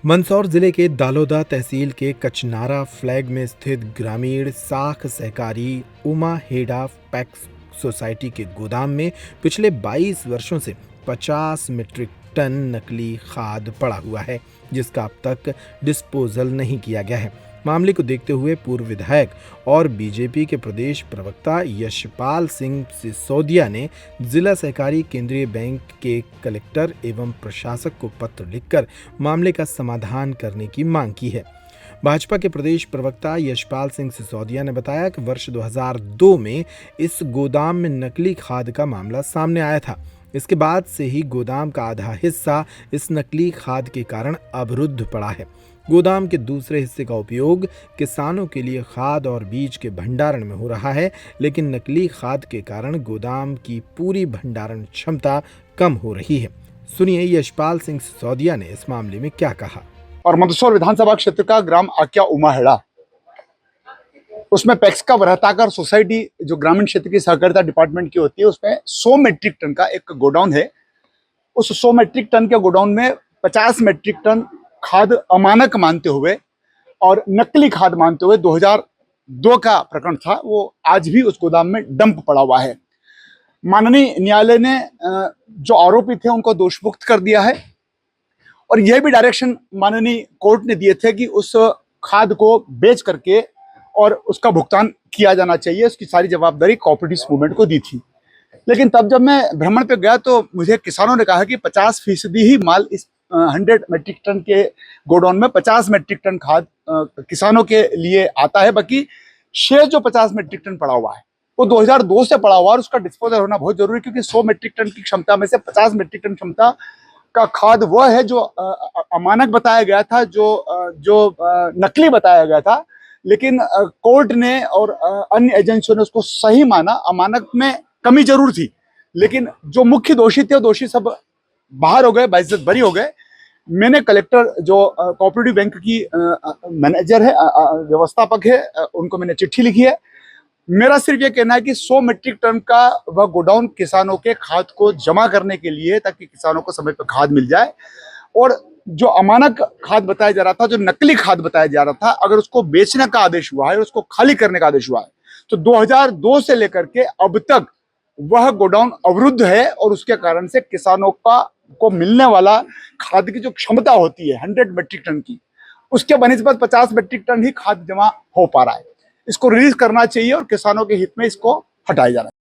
मंदसौर जिले के दालोदा तहसील के कचनारा फ्लैग में स्थित ग्रामीण साख सहकारी उमा हेडा पैक्स सोसाइटी के गोदाम में पिछले 22 वर्षों से 50 मीट्रिक टन नकली खाद पड़ा हुआ है, जिसका अब तक डिस्पोजल नहीं किया गया है। मामले को देखते हुए पूर्व विधायक और बीजेपी के प्रदेश प्रवक्ता यशपाल सिंह सिसोदिया ने जिला सहकारी केंद्रीय बैंक के कलेक्टर एवं प्रशासक को पत्र लिखकर मामले का समाधान करने की मांग की है। भाजपा के प्रदेश प्रवक्ता यशपाल सिंह सिसोदिया ने बताया कि वर्ष 2002 में इस गोदाम में नकली खाद का मामला सामने आया था। इसके बाद से ही गोदाम का आधा हिस्सा इस नकली खाद के कारण अवरुद्ध पड़ा है। गोदाम के दूसरे हिस्से का उपयोग किसानों के लिए खाद और बीज के भंडारण में हो रहा है, लेकिन नकली खाद के कारण गोदाम की पूरी भंडारण क्षमता कम हो रही है। सुनिए यशपाल सिंह सिसोदिया ने इस मामले में क्या कहा। और मंदसौर विधानसभा क्षेत्र का ग्राम आक्या उमाहेड़ा, उसमें पैक्स का वृहताकार सोसाइटी जो ग्रामीण क्षेत्र की सहकारिता डिपार्टमेंट की होती है, उसमें 100 मीट्रिक टन का एक गोडाउन है। उस 100 मीट्रिक टन के गोडाउन में 50 मीट्रिक टन खाद अमानक मानते हुए और नकली खाद मानते हुए 2002 का प्रकरण था, वो आज भी उस गोदाम में डंप पड़ा हुआ है। माननीय न्यायालय ने जो आरोपी थे उनको दोषमुक्त कर दिया है और यह भी डायरेक्शन माननीय कोर्ट ने दिए थे कि उस खाद को बेच करके और उसका भुगतान किया जाना चाहिए। उसकी सारी जवाबदारी कोऑपरेटिव मूवमेंट को दी थी। लेकिन तब जब मैं भ्रमण पे गया तो मुझे किसानों ने कहा कि 50% ही माल इस 100 मीट्रिक टन के गोडाउन में 50 मीट्रिक टन खाद किसानों के लिए आता है। बाकी शेष जो 50 मीट्रिक टन पड़ा हुआ है वो 2002 से पड़ा हुआ है और उसका डिस्पोजल होना बहुत जरूरी है, क्योंकि 100 मीट्रिक टन की क्षमता में से 50 मीट्रिक टन क्षमता का खाद वह है जो अमानक बताया गया था, जो नकली बताया गया था। लेकिन कोर्ट ने और अन्य एजेंसियों ने उसको सही माना। अमानक में कमी जरूर थी, लेकिन जो मुख्य दोषी थे वो दोषी सब बाहर हो गए, बाइज्जत बरी हो गए। मैंने कलेक्टर जो कोऑपरेटिव बैंक की मैनेजर है, व्यवस्थापक है, उनको मैंने चिट्ठी लिखी है। मेरा सिर्फ ये कहना है कि 100 मीट्रिक टन का वह गोडाउन किसानों के खाद को जमा करने के लिए, ताकि किसानों को समय पर खाद मिल जाए। और जो अमानक खाद बताया जा रहा था, जो नकली खाद बताया जा रहा था, अगर उसको बेचने का आदेश हुआ है, उसको खाली करने का आदेश हुआ है, तो 2002 से लेकर के अब तक वह गोडाउन अवरुद्ध है और उसके कारण से किसानों को मिलने वाला खाद की जो क्षमता होती है 100 मीट्रिक टन की, उसके बनिस्बत 50 मीट्रिक टन ही खाद जमा हो पा रहा है। इसको रिलीज करना चाहिए और किसानों के हित में इसको हटाया जाना चाहिए।